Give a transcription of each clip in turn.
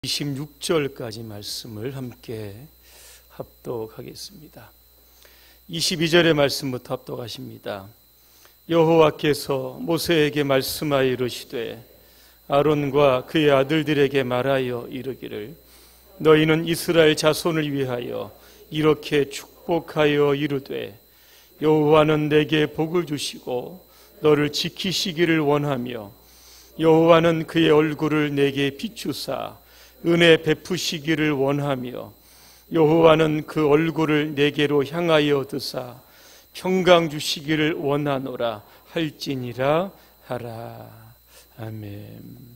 26절까지 말씀을 함께 합독하겠습니다. 22절의 말씀부터 합독하십니다. 여호와께서 모세에게 말씀하여 이르시되 아론과 그의 아들들에게 말하여 이르기를 너희는 이스라엘 자손을 위하여 이렇게 축복하여 이르되 여호와는 내게 복을 주시고 너를 지키시기를 원하며 여호와는 그의 얼굴을 내게 비추사 은혜 베푸시기를 원하며 여호와는 그 얼굴을 내게로 향하여 드사 평강 주시기를 원하노라 할지니라 하라. 아멘.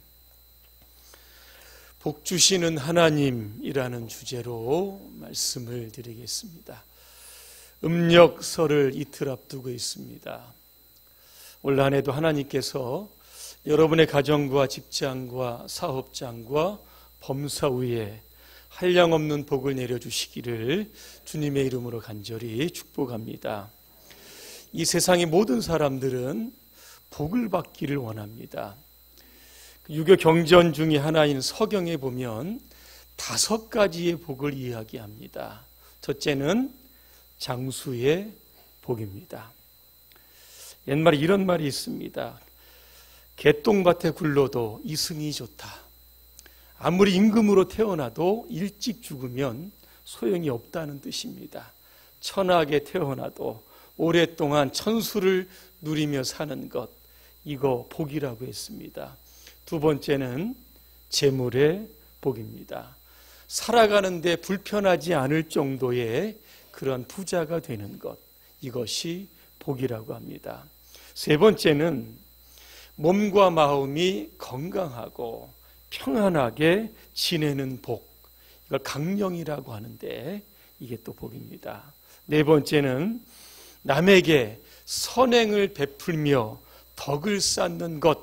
복 주시는 하나님이라는 주제로 말씀을 드리겠습니다. 음력설을 이틀 앞두고 있습니다. 올 한 해도 하나님께서 여러분의 가정과 직장과 사업장과 범사 위에 한량없는 복을 내려주시기를 주님의 이름으로 간절히 축복합니다. 이 세상의 모든 사람들은 복을 받기를 원합니다. 유교 경전 중에 하나인 서경에 보면 5가지의 복을 이야기합니다. 첫째는 장수의 복입니다. 옛말에 이런 말이 있습니다. 개똥밭에 굴러도 이승이 좋다. 아무리 임금으로 태어나도 일찍 죽으면 소용이 없다는 뜻입니다. 천하게 태어나도 오랫동안 천수를 누리며 사는 것, 이거 복이라고 했습니다. 두 번째는 재물의 복입니다. 살아가는데 불편하지 않을 정도의 그런 부자가 되는 것, 이것이 복이라고 합니다. 세 번째는 몸과 마음이 건강하고 평안하게 지내는 복, 이걸 강령이라고 하는데 이게 또 복입니다. 네 번째는 남에게 선행을 베풀며 덕을 쌓는 것,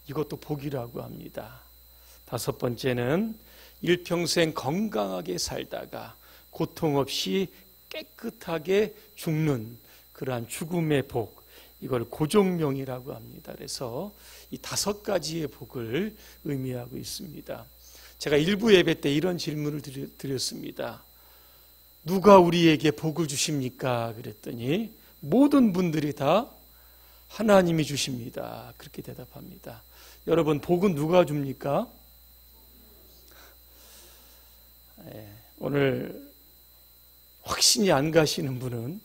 이것도 복이라고 합니다. 다섯 번째는 일평생 건강하게 살다가 고통 없이 깨끗하게 죽는 그러한 죽음의 복, 이걸 고종명이라고 합니다. 그래서 이 5가지의 복을 의미하고 있습니다. 제가 일부 예배 때 이런 질문을 드렸습니다. 누가 우리에게 복을 주십니까? 그랬더니 모든 분들이 다 하나님이 주십니다. 그렇게 대답합니다. 여러분, 복은 누가 줍니까? 오늘 확신이 안 가시는 분은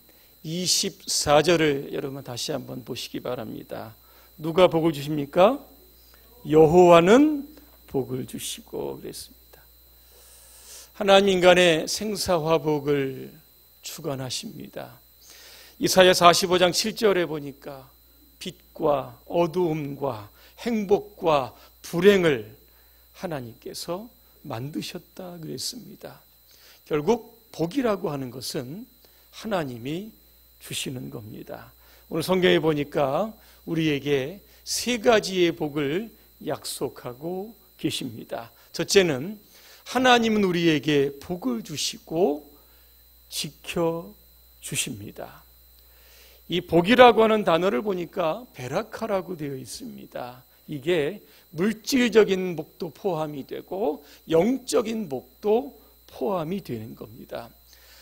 24절을 여러분 다시 한번 보시기 바랍니다. 누가 복을 주십니까? 여호와는 복을 주시고 그랬습니다. 하나님 인간의 생사화복을 주관하십니다. 이사야 45장 7절에 보니까 빛과 어두움과 행복과 불행을 하나님께서 만드셨다 그랬습니다. 결국 복이라고 하는 것은 하나님이 주시는 겁니다. 오늘 성경에 보니까 우리에게 3가지의 복을 약속하고 계십니다. 첫째는 하나님은 우리에게 복을 주시고 지켜주십니다. 이 복이라고 하는 단어를 보니까 베라카라고 되어 있습니다. 이게 물질적인 복도 포함이 되고 영적인 복도 포함이 되는 겁니다.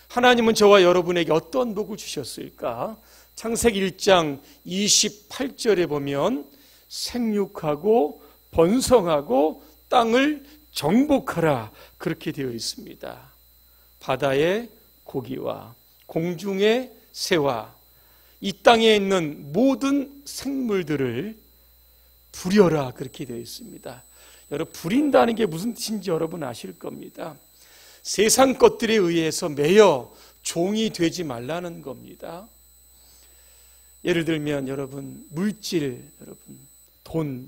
하나님은 저와 여러분에게 어떤 복을 주셨을까? 창세기 1장 28절에 보면 생육하고 번성하고 땅을 정복하라 그렇게 되어 있습니다. 바다의 고기와 공중의 새와 이 땅에 있는 모든 생물들을 부려라 그렇게 되어 있습니다. 여러분, 부린다는 게 무슨 뜻인지 여러분 아실 겁니다. 세상 것들에 의해서 매여 종이 되지 말라는 겁니다. 예를 들면 여러분, 물질, 여러분 돈이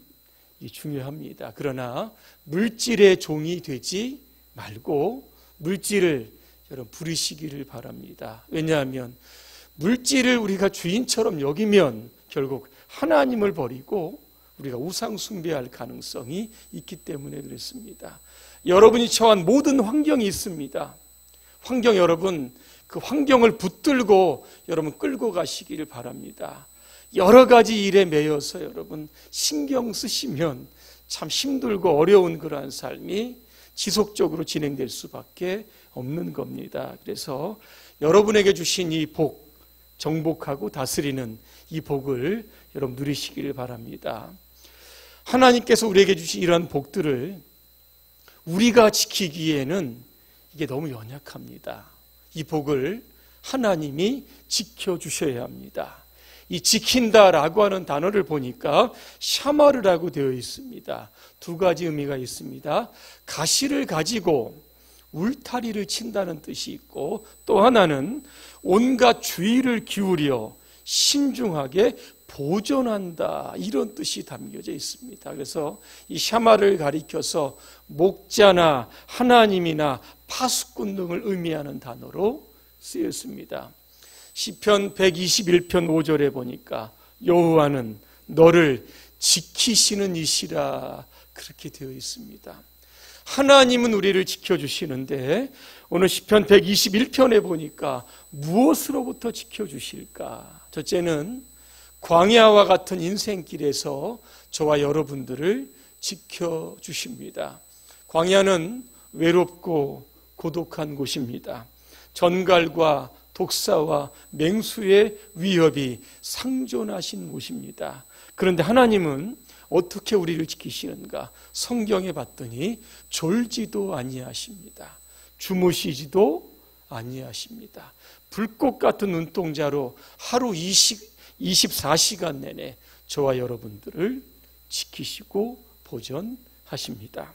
중요합니다. 그러나 물질의 종이 되지 말고 물질을 여러분 부리시기를 바랍니다. 왜냐하면 물질을 우리가 주인처럼 여기면 결국 하나님을 버리고 우리가 우상 숭배할 가능성이 있기 때문에 그렇습니다. 여러분이 처한 모든 환경이 있습니다. 환경, 여러분 그 환경을 붙들고 여러분 끌고 가시기를 바랍니다. 여러 가지 일에 매여서 여러분 신경 쓰시면 참 힘들고 어려운 그러한 삶이 지속적으로 진행될 수밖에 없는 겁니다. 그래서 여러분에게 주신 이 복, 정복하고 다스리는 이 복을 여러분 누리시길 바랍니다. 하나님께서 우리에게 주신 이러한 복들을 우리가 지키기에는 이게 너무 연약합니다. 이 복을 하나님이 지켜주셔야 합니다. 이 지킨다라고 하는 단어를 보니까 샤마르라고 되어 있습니다. 두 가지 의미가 있습니다. 가시를 가지고 울타리를 친다는 뜻이 있고, 또 하나는 온갖 주의를 기울여 신중하게 보존한다, 이런 뜻이 담겨져 있습니다. 그래서 이 샤마를 가리켜서 목자나 하나님이나 파수꾼 등을 의미하는 단어로 쓰였습니다. 시편 121편 5절에 보니까 여호와는 너를 지키시는 이시라, 그렇게 되어 있습니다. 하나님은 우리를 지켜주시는데 오늘 시편 121편에 보니까 무엇으로부터 지켜주실까? 첫째는 광야와 같은 인생길에서 저와 여러분들을 지켜주십니다. 광야는 외롭고 고독한 곳입니다. 전갈과 독사와 맹수의 위협이 상존하신 곳입니다. 그런데 하나님은 어떻게 우리를 지키시는가? 성경에 봤더니 졸지도 아니하십니다. 주무시지도 아니하십니다. 불꽃 같은 눈동자로 하루 24시간 내내 저와 여러분들을 지키시고 보존하십니다.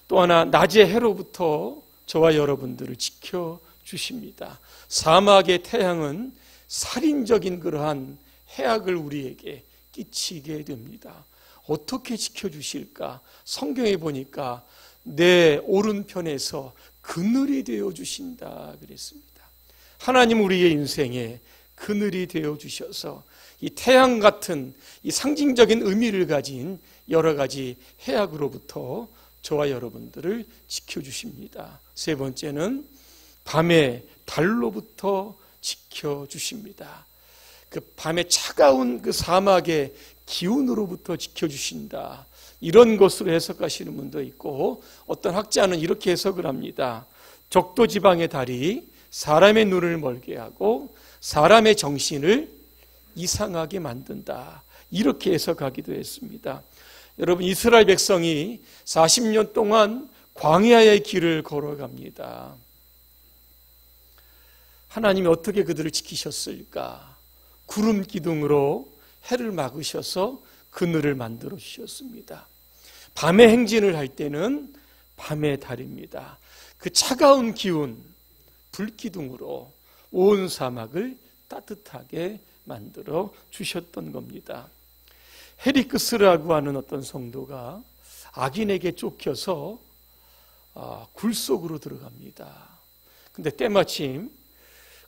또 하나, 낮의 해로부터 저와 여러분들을 지켜주십니다. 사막의 태양은 살인적인 그러한 해악을 우리에게 끼치게 됩니다. 어떻게 지켜주실까? 성경에 보니까 내 오른편에서 그늘이 되어주신다 그랬습니다. 하나님 우리의 인생에 그늘이 되어주셔서 이 태양 같은 이 상징적인 의미를 가진 여러 가지 해악으로부터 저와 여러분들을 지켜주십니다. 세 번째는 밤에 달로부터 지켜주십니다. 그 밤에 차가운 그 사막의 기운으로부터 지켜주신다, 이런 것으로 해석하시는 분도 있고, 어떤 학자는 이렇게 해석을 합니다. 적도 지방의 달이 사람의 눈을 멀게 하고 사람의 정신을 이상하게 만든다, 이렇게 해석하기도 했습니다. 여러분, 이스라엘 백성이 40년 동안 광야의 길을 걸어갑니다. 하나님이 어떻게 그들을 지키셨을까? 구름 기둥으로 해를 막으셔서 그늘을 만들어 주셨습니다. 밤에 행진을 할 때는 밤의 달입니다. 그 차가운 기운, 불기둥으로 온 사막을 따뜻하게 만들어 주셨던 겁니다. 헤리크스라고 하는 어떤 성도가 악인에게 쫓겨서 굴 속으로 들어갑니다. 근데 때마침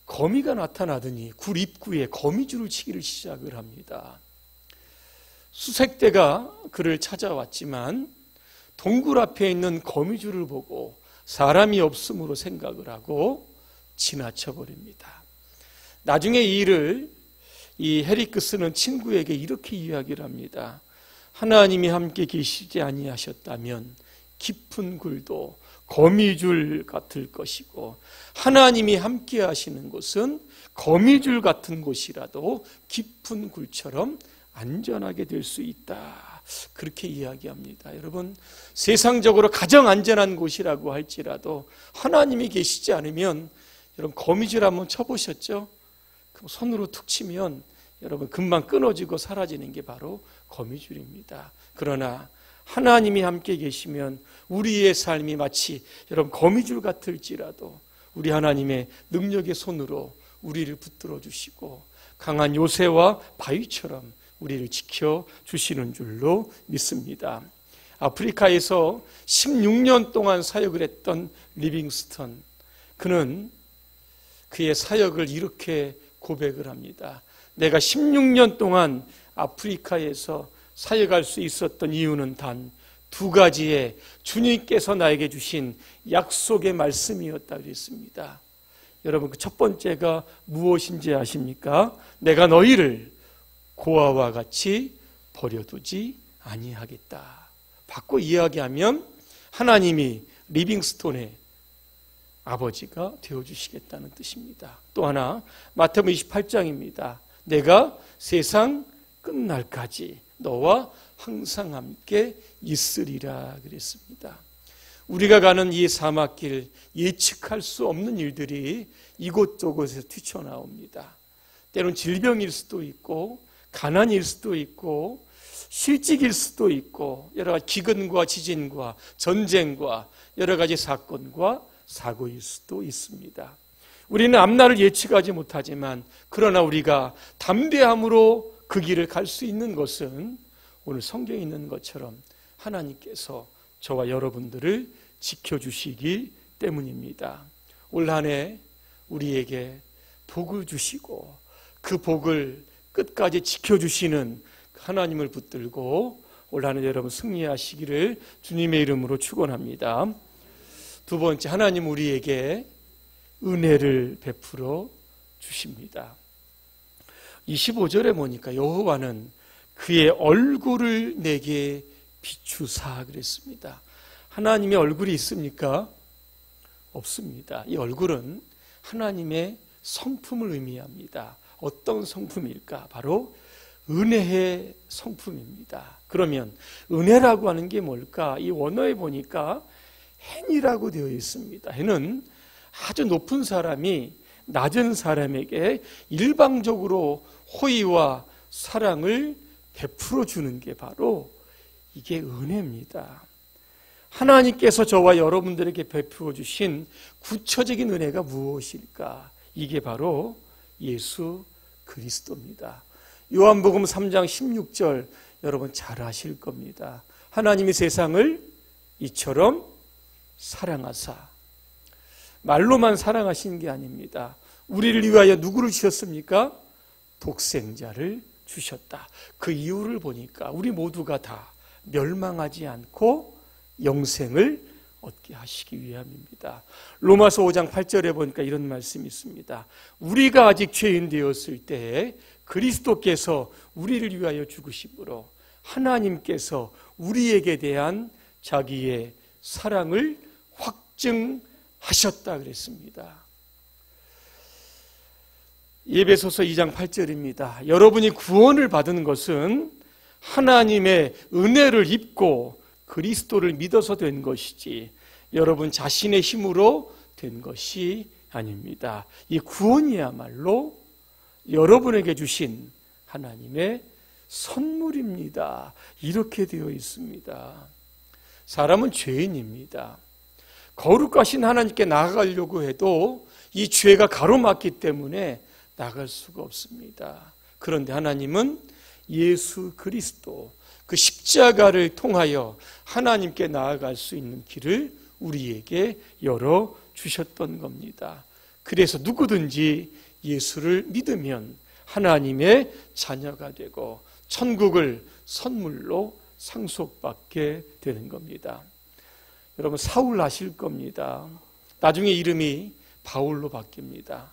거미가 나타나더니 굴 입구에 거미줄을 치기를 시작을 합니다. 수색대가 그를 찾아왔지만 동굴 앞에 있는 거미줄을 보고 사람이 없음으로 생각을 하고 지나쳐버립니다. 나중에 이 일을 이 헤리크스는 친구에게 이렇게 이야기를 합니다. 하나님이 함께 계시지 아니하셨다면 깊은 굴도 거미줄 같을 것이고, 하나님이 함께 하시는 곳은 거미줄 같은 곳이라도 깊은 굴처럼 안전하게 될 수 있다, 그렇게 이야기합니다. 여러분, 세상적으로 가장 안전한 곳이라고 할지라도 하나님이 계시지 않으면, 여러분 거미줄 한번 쳐보셨죠? 손으로 툭 치면 여러분 금방 끊어지고 사라지는 게 바로 거미줄입니다. 그러나 하나님이 함께 계시면 우리의 삶이 마치 여러분 거미줄 같을지라도 우리 하나님의 능력의 손으로 우리를 붙들어 주시고 강한 요새와 바위처럼 우리를 지켜주시는 줄로 믿습니다. 아프리카에서 16년 동안 사역을 했던 리빙스턴, 그는 그의 사역을 이렇게 고백을 합니다. 내가 16년 동안 아프리카에서 사역할 수 있었던 이유는 단 두 가지의 주님께서 나에게 주신 약속의 말씀이었다 그랬습니다. 여러분, 그 첫 번째가 무엇인지 아십니까? 내가 너희를 고아와 같이 버려두지 아니하겠다. 바꿔 이야기하면 하나님이 리빙스톤의 아버지가 되어주시겠다는 뜻입니다. 또 하나 마태복음 28장입니다. 내가 세상 끝날까지 너와 항상 함께 있으리라 그랬습니다. 우리가 가는 이 사막길 예측할 수 없는 일들이 이곳저곳에서 튀쳐나옵니다. 때로는 질병일 수도 있고 가난일 수도 있고 실직일 수도 있고 여러 가지 기근과 지진과 전쟁과 여러 가지 사건과 사고일 수도 있습니다. 우리는 앞날을 예측하지 못하지만 그러나 우리가 담대함으로 그 길을 갈 수 있는 것은 오늘 성경에 있는 것처럼 하나님께서 저와 여러분들을 지켜주시기 때문입니다. 올 한 해 우리에게 복을 주시고 그 복을 끝까지 지켜주시는 하나님을 붙들고 올 한 해 여러분 승리하시기를 주님의 이름으로 축원합니다. 두 번째, 하나님 우리에게 은혜를 베풀어 주십니다. 25절에 보니까 여호와는 그의 얼굴을 내게 비추사 그랬습니다. 하나님의 얼굴이 있습니까? 없습니다. 이 얼굴은 하나님의 성품을 의미합니다. 어떤 성품일까? 바로 은혜의 성품입니다. 그러면 은혜라고 하는 게 뭘까? 이 원어에 보니까 헨이라고 되어 있습니다. 헨은 아주 높은 사람이 낮은 사람에게 일방적으로 호의와 사랑을 베풀어 주는 게 바로 이게 은혜입니다. 하나님께서 저와 여러분들에게 베풀어 주신 구체적인 은혜가 무엇일까? 이게 바로 예수 그리스도입니다. 요한복음 3장 16절 여러분 잘 아실 겁니다. 하나님이 세상을 이처럼 사랑하사, 말로만 사랑하신 게 아닙니다. 우리를 위하여 누구를 주셨습니까? 독생자를 주셨다. 그 이유를 보니까 우리 모두가 다 멸망하지 않고 영생을 얻게 하시기 위함입니다. 로마서 5장 8절에 보니까 이런 말씀이 있습니다. 우리가 아직 죄인 되었을 때에 그리스도께서 우리를 위하여 죽으심으로 하나님께서 우리에게 대한 자기의 사랑을 확증하셨다 그랬습니다. 에베소서 2장 8절입니다. 여러분이 구원을 받은 것은 하나님의 은혜를 입고 그리스도를 믿어서 된 것이지 여러분 자신의 힘으로 된 것이 아닙니다. 이 구원이야말로 여러분에게 주신 하나님의 선물입니다. 이렇게 되어 있습니다. 사람은 죄인입니다. 거룩하신 하나님께 나아가려고 해도 이 죄가 가로막기 때문에 나갈 수가 없습니다. 그런데 하나님은 예수 그리스도 그 십자가를 통하여 하나님께 나아갈 수 있는 길을 우리에게 열어 주셨던 겁니다. 그래서 누구든지 예수를 믿으면 하나님의 자녀가 되고 천국을 선물로 상속받게 되는 겁니다. 여러분 사울 아실 겁니다. 나중에 이름이 바울로 바뀝니다.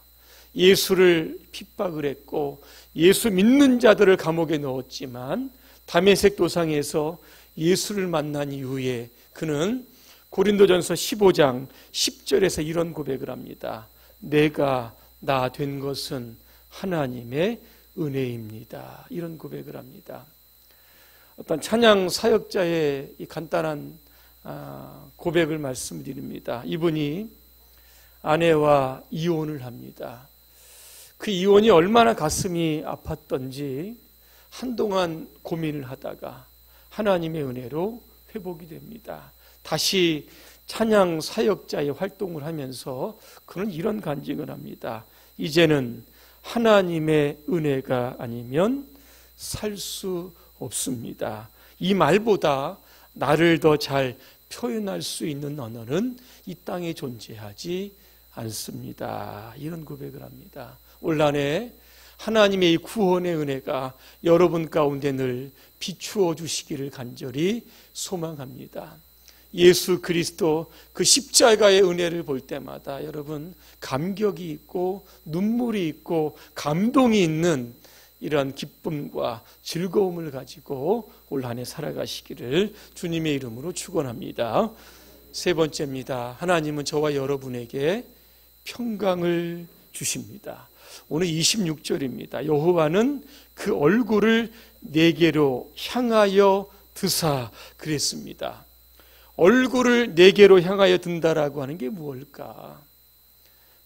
예수를 핍박을 했고 예수 믿는 자들을 감옥에 넣었지만 다메섹 도상에서 예수를 만난 이후에 그는 고린도전서 15장 10절에서 이런 고백을 합니다. 내가 나 된 것은 하나님의 은혜입니다. 이런 고백을 합니다. 어떤 찬양 사역자의 이 간단한 고백을 말씀드립니다. 이분이 아내와 이혼을 합니다. 그 이혼이 얼마나 가슴이 아팠던지 한동안 고민을 하다가 하나님의 은혜로 회복이 됩니다. 다시 찬양 사역자의 활동을 하면서 그는 이런 간증을 합니다. 이제는 하나님의 은혜가 아니면 살 수 없습니다. 이 말보다 나를 더 잘 표현할 수 있는 언어는 이 땅에 존재하지 않습니다. 이런 고백을 합니다. 올 한 해 하나님의 이 구원의 은혜가 여러분 가운데 늘 비추어 주시기를 간절히 소망합니다. 예수 그리스도 그 십자가의 은혜를 볼 때마다 여러분 감격이 있고 눈물이 있고 감동이 있는 이러한 기쁨과 즐거움을 가지고 올 한 해 살아가시기를 주님의 이름으로 축원합니다. 세 번째입니다. 하나님은 저와 여러분에게 평강을 주십니다. 오늘 26절입니다. 여호와는 그 얼굴을 내게로 향하여 드사 그랬습니다. 얼굴을 내게로 향하여 든다라고 하는 게 무엇일까?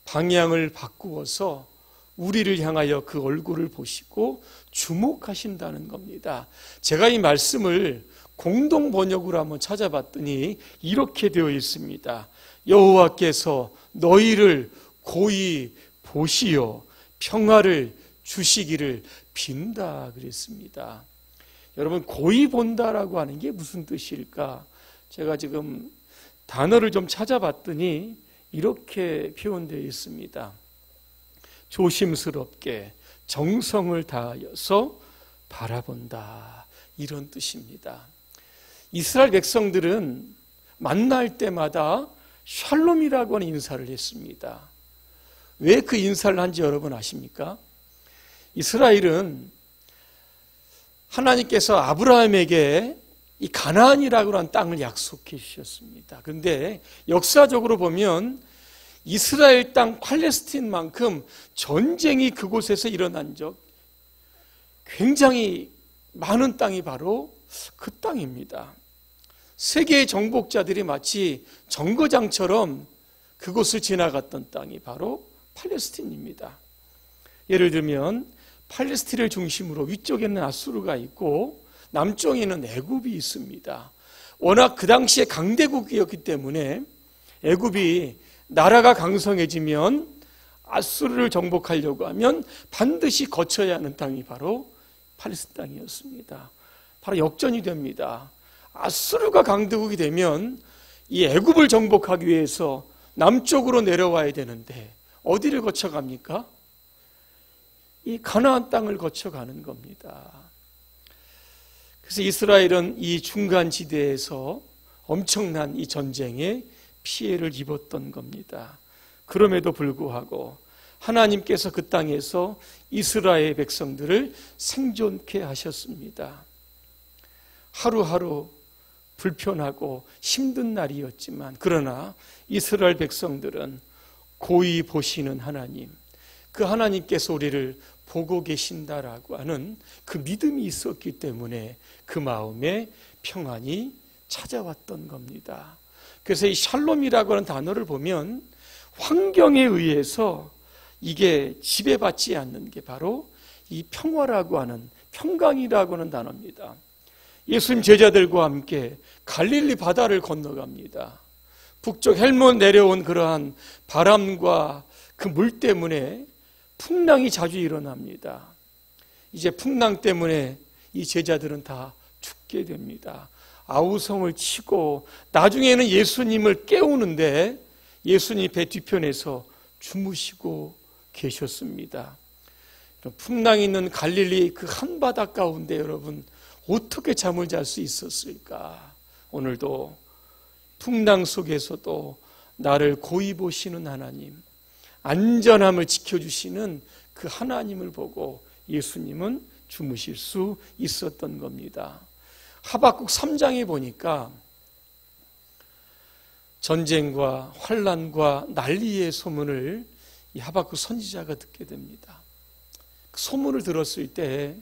방향을 바꾸어서 우리를 향하여 그 얼굴을 보시고 주목하신다는 겁니다. 제가 이 말씀을 공동 번역으로 한번 찾아봤더니 이렇게 되어 있습니다. 여호와께서 너희를 고이 보시어 평화를 주시기를 빈다 그랬습니다. 여러분, 고이 본다라고 하는 게 무슨 뜻일까? 제가 지금 단어를 좀 찾아봤더니 이렇게 표현되어 있습니다. 조심스럽게 정성을 다하여서 바라본다, 이런 뜻입니다. 이스라엘 백성들은 만날 때마다 샬롬이라고 하는 인사를 했습니다. 왜 그 인사를 한지 여러분 아십니까? 이스라엘은 하나님께서 아브라함에게 이 가나안이라고 하는 땅을 약속해 주셨습니다. 그런데 역사적으로 보면 이스라엘 땅 팔레스틴만큼 전쟁이 그곳에서 일어난 적 굉장히 많은 땅이 바로 그 땅입니다. 세계의 정복자들이 마치 정거장처럼 그곳을 지나갔던 땅이 바로 팔레스틴입니다. 예를 들면 팔레스틴을 중심으로 위쪽에는 아수르가 있고 남쪽에는 애굽이 있습니다. 워낙 그 당시에 강대국이었기 때문에 애굽이 나라가 강성해지면 아수르를 정복하려고 하면 반드시 거쳐야 하는 땅이 바로 팔레스틴 땅이었습니다. 바로 역전이 됩니다. 아수르가 강대국이 되면 이 애굽을 정복하기 위해서 남쪽으로 내려와야 되는데 어디를 거쳐갑니까? 이 가나안 땅을 거쳐가는 겁니다. 그래서 이스라엘은 이 중간 지대에서 엄청난 이 전쟁에 피해를 입었던 겁니다. 그럼에도 불구하고 하나님께서 그 땅에서 이스라엘 백성들을 생존케 하셨습니다. 하루하루 불편하고 힘든 날이었지만 그러나 이스라엘 백성들은 고이 보시는 하나님, 그 하나님께서 우리를 보고 계신다라고 하는 그 믿음이 있었기 때문에 그 마음에 평안이 찾아왔던 겁니다. 그래서 이 샬롬이라고 하는 단어를 보면 환경에 의해서 이게 지배받지 않는 게 바로 이 평화라고 하는, 평강이라고 하는 단어입니다. 예수님 제자들과 함께 갈릴리 바다를 건너갑니다. 북쪽 헬몬 내려온 그러한 바람과 그 물 때문에 풍랑이 자주 일어납니다. 이제 풍랑 때문에 이 제자들은 다 죽게 됩니다. 아우성을 치고 나중에는 예수님을 깨우는데 예수님 배 뒤편에서 주무시고 계셨습니다. 풍랑이 있는 갈릴리 그 한바다 가운데 여러분 어떻게 잠을 잘 수 있었을까? 오늘도 풍랑 속에서도 나를 고이 보시는 하나님, 안전함을 지켜주시는 그 하나님을 보고 예수님은 주무실 수 있었던 겁니다. 하박국 3장에 보니까 전쟁과 환난과 난리의 소문을 이 하박국 선지자가 듣게 됩니다. 그 소문을 들었을 때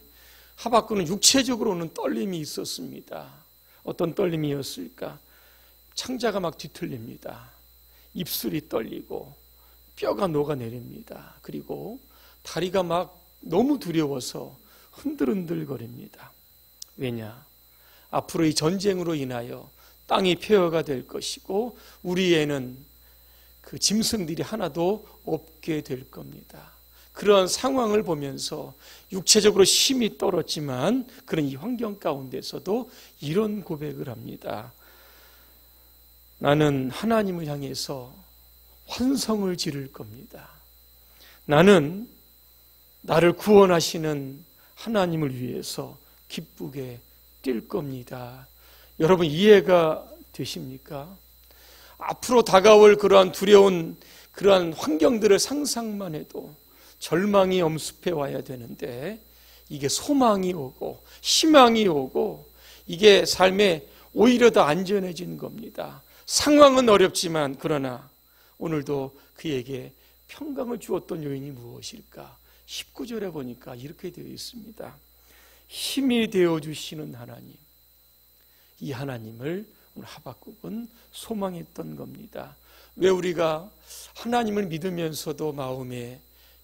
하박국은 육체적으로는 떨림이 있었습니다. 어떤 떨림이었을까? 창자가 막 뒤틀립니다. 입술이 떨리고 뼈가 녹아내립니다. 그리고 다리가 막 너무 두려워서 흔들흔들거립니다. 왜냐? 앞으로 이 전쟁으로 인하여 땅이 폐허가 될 것이고 우리에는 그 짐승들이 하나도 없게 될 겁니다. 그런 상황을 보면서 육체적으로 힘이 떨었지만 그런 이 환경 가운데서도 이런 고백을 합니다. 나는 하나님을 향해서 환성을 지를 겁니다. 나는 나를 구원하시는 하나님을 위해서 기쁘게 뛸 겁니다. 여러분 이해가 되십니까? 앞으로 다가올 그러한 두려운 그러한 환경들을 상상만 해도 절망이 엄습해 와야 되는데 이게 소망이 오고 희망이 오고 이게 삶에 오히려 더 안전해진 겁니다. 상황은 어렵지만 그러나 오늘도 그에게 평강을 주었던 요인이 무엇일까? 19절에 보니까 이렇게 되어 있습니다. 힘이 되어주시는 하나님. 이 하나님을 오늘 하박국은 소망했던 겁니다. 왜 우리가 하나님을 믿으면서도 마음에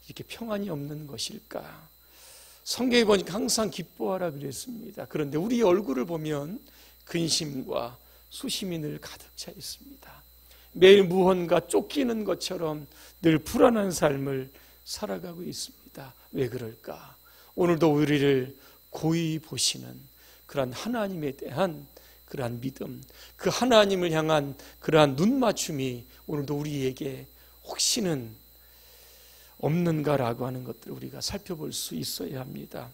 이렇게 평안이 없는 것일까? 성경에 보니까 항상 기뻐하라 그랬습니다. 그런데 우리 얼굴을 보면 근심과 수심이 늘 가득 차 있습니다. 매일 무언가 쫓기는 것처럼 늘 불안한 삶을 살아가고 있습니다. 왜 그럴까? 오늘도 우리를 고이 보시는 그러한 하나님에 대한 그러한 믿음, 그 하나님을 향한 그러한 눈맞춤이 오늘도 우리에게 혹시는 없는가라고 하는 것들을 우리가 살펴볼 수 있어야 합니다.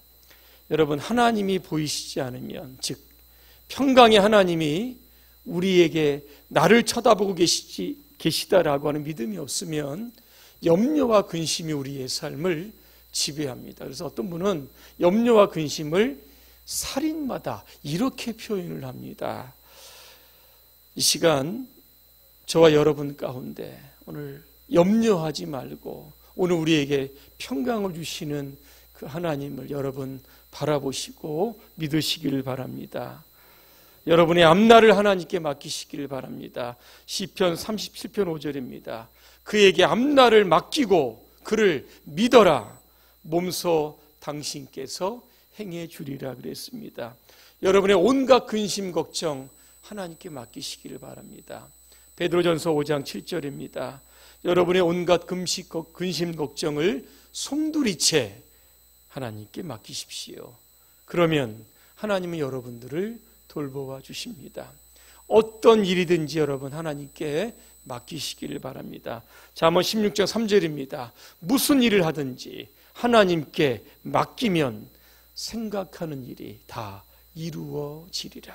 여러분, 하나님이 보이시지 않으면, 즉 평강의 하나님이 우리에게 나를 쳐다보고 계시다라고 하는 믿음이 없으면 염려와 근심이 우리의 삶을 지배합니다. 그래서 어떤 분은 염려와 근심을 살인마다 이렇게 표현을 합니다. 이 시간 저와 여러분 가운데 오늘 염려하지 말고 오늘 우리에게 평강을 주시는 그 하나님을 여러분 바라보시고 믿으시기를 바랍니다. 여러분의 앞날을 하나님께 맡기시기를 바랍니다. 시편 37편 5절입니다. 그에게 앞날을 맡기고 그를 믿어라. 몸소 당신께서 행해 주리라 그랬습니다. 여러분의 온갖 근심 걱정 하나님께 맡기시기를 바랍니다. 베드로전서 5장 7절입니다. 여러분의 온갖 근심 걱정을 송두리째 하나님께 맡기십시오. 그러면 하나님은 여러분들을 돌보아 주십니다. 어떤 일이든지 여러분 하나님께 맡기시기를 바랍니다. 잠언 16장 3절입니다. 무슨 일을 하든지 하나님께 맡기면 생각하는 일이 다 이루어지리라.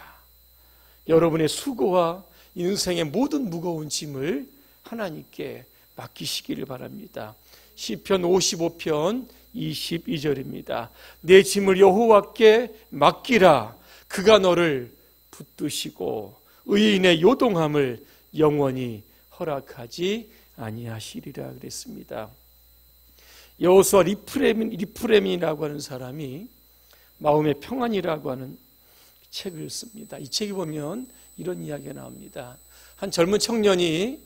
여러분의 수고와 인생의 모든 무거운 짐을 하나님께 맡기시기를 바랍니다. 시편 55편 22절입니다. 내 짐을 여호와께 맡기라. 그가 너를 붙드시고 의인의 요동함을 영원히 허락하지 아니하시리라 그랬습니다. 여호수아 리프레민이라고 하는 사람이 마음의 평안이라고 하는 책을 씁니다. 이 책에 보면 이런 이야기가 나옵니다. 한 젊은 청년이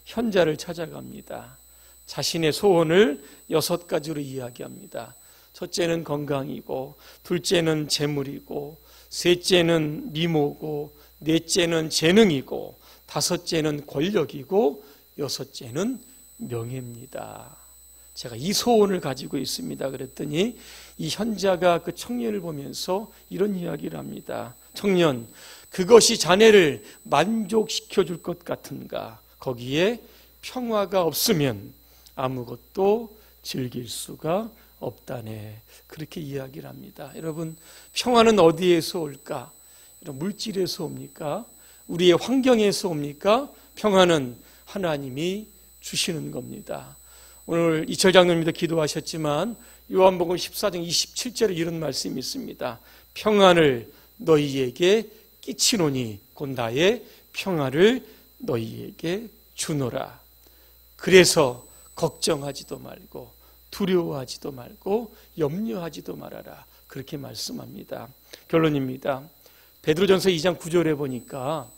현자를 찾아갑니다. 자신의 소원을 6가지로 이야기합니다. 첫째는 건강이고, 둘째는 재물이고, 셋째는 미모고, 넷째는 재능이고, 다섯째는 권력이고, 여섯째는 명예입니다. 제가 이 소원을 가지고 있습니다. 그랬더니 이 현자가 그 청년을 보면서 이런 이야기를 합니다. 청년, 그것이 자네를 만족시켜 줄 것 같은가? 거기에 평화가 없으면 아무것도 즐길 수가 없다네. 그렇게 이야기를 합니다. 여러분, 평화는 어디에서 올까? 물질에서 옵니까? 우리의 환경에서 옵니까? 평화는 하나님이 주시는 겁니다. 오늘 이철 장로님도 기도하셨지만 요한복음 14장 27절에 이런 말씀이 있습니다. 평안을 너희에게 끼치노니 곧 나의 평안을 너희에게 주노라. 그래서 걱정하지도 말고 두려워하지도 말고 염려하지도 말아라. 그렇게 말씀합니다. 결론입니다. 베드로전서 2장 9절에 보니까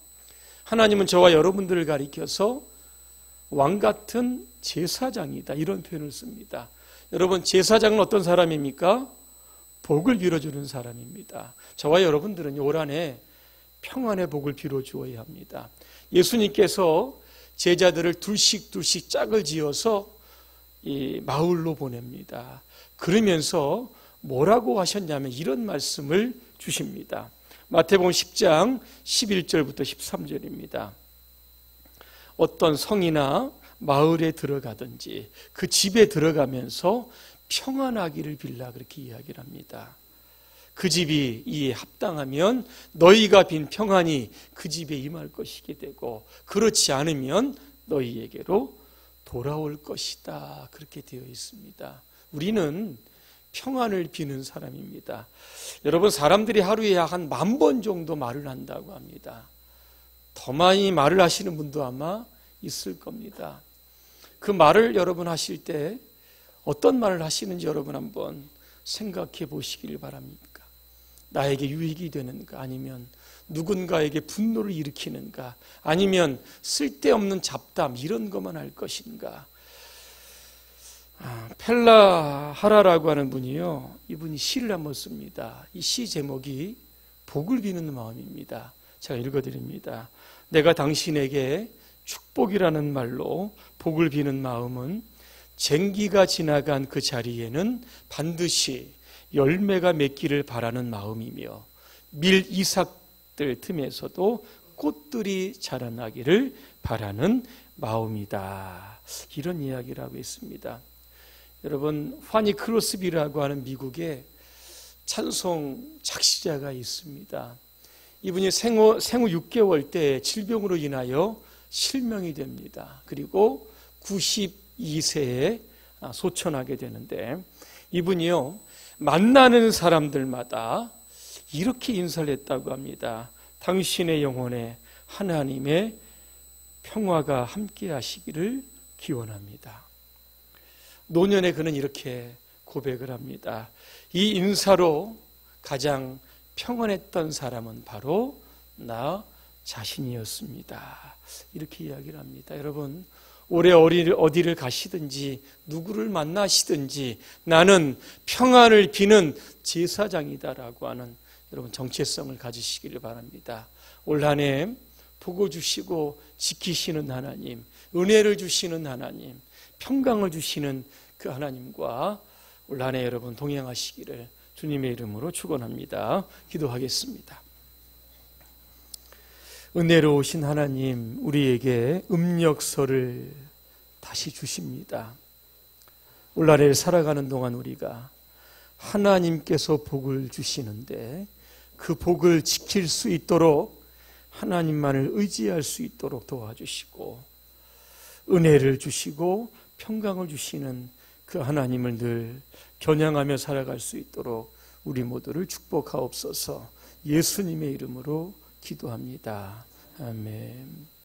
하나님은 저와 여러분들을 가리켜서 왕같은 제사장이다. 이런 표현을 씁니다. 여러분, 제사장은 어떤 사람입니까? 복을 빌어주는 사람입니다. 저와 여러분들은 올 한해 평안의 복을 빌어주어야 합니다. 예수님께서 제자들을 둘씩 짝을 지어서 이 마을로 보냅니다. 그러면서 뭐라고 하셨냐면 이런 말씀을 주십니다. 마태복음 10장 11절부터 13절입니다. 어떤 성이나 마을에 들어가든지 그 집에 들어가면서 평안하기를 빌라 그렇게 이야기를 합니다. 그 집이 이에 합당하면 너희가 빈 평안이 그 집에 임할 것이게 되고 그렇지 않으면 너희에게로 돌아올 것이다. 그렇게 되어 있습니다. 우리는 평안을 비는 사람입니다. 여러분, 사람들이 하루에 약 한 10,000번 정도 말을 한다고 합니다. 더 많이 말을 하시는 분도 아마 있을 겁니다. 그 말을 여러분 하실 때 어떤 말을 하시는지 여러분 한번 생각해 보시길 바랍니까? 나에게 유익이 되는가? 아니면 누군가에게 분노를 일으키는가? 아니면 쓸데없는 잡담 이런 것만 할 것인가? 펠라하라라고 하는 분이요, 이분이 시를 한번 씁니다. 이 시 제목이 복을 비는 마음입니다. 제가 읽어드립니다. 내가 당신에게 축복이라는 말로 복을 비는 마음은 쟁기가 지나간 그 자리에는 반드시 열매가 맺기를 바라는 마음이며 밀 이삭들 틈에서도 꽃들이 자라나기를 바라는 마음이다. 이런 이야기를 하고 있습니다. 여러분, 파니 크로스비라고 하는 미국의 찬송 작시자가 있습니다. 이분이 생후 6개월 때 질병으로 인하여 실명이 됩니다. 그리고 92세에 소천하게 되는데, 이분이요, 만나는 사람들마다 이렇게 인사를 했다고 합니다. 당신의 영혼에 하나님의 평화가 함께 하시기를 기원합니다. 노년에 그는 이렇게 고백을 합니다. 이 인사로 가장 평안했던 사람은 바로 나 자신이었습니다. 이렇게 이야기를 합니다. 여러분, 올해 어디를 가시든지 누구를 만나시든지 나는 평안을 비는 제사장이다라고 하는 여러분 정체성을 가지시기를 바랍니다. 올 한 해 복을 주시고 지키시는 하나님, 은혜를 주시는 하나님, 평강을 주시는 그 하나님과 올 한 해 여러분 동행하시기를 주님의 이름으로 축원합니다. 기도하겠습니다. 은혜로우신 하나님, 우리에게 음력설을 다시 주십니다. 올 한 해를 살아가는 동안 우리가 하나님께서 복을 주시는데 그 복을 지킬 수 있도록 하나님만을 의지할 수 있도록 도와주시고 은혜를 주시고 평강을 주시는 그 하나님을 늘 겨냥하며 살아갈 수 있도록 우리 모두를 축복하옵소서. 예수님의 이름으로 기도합니다. 아멘.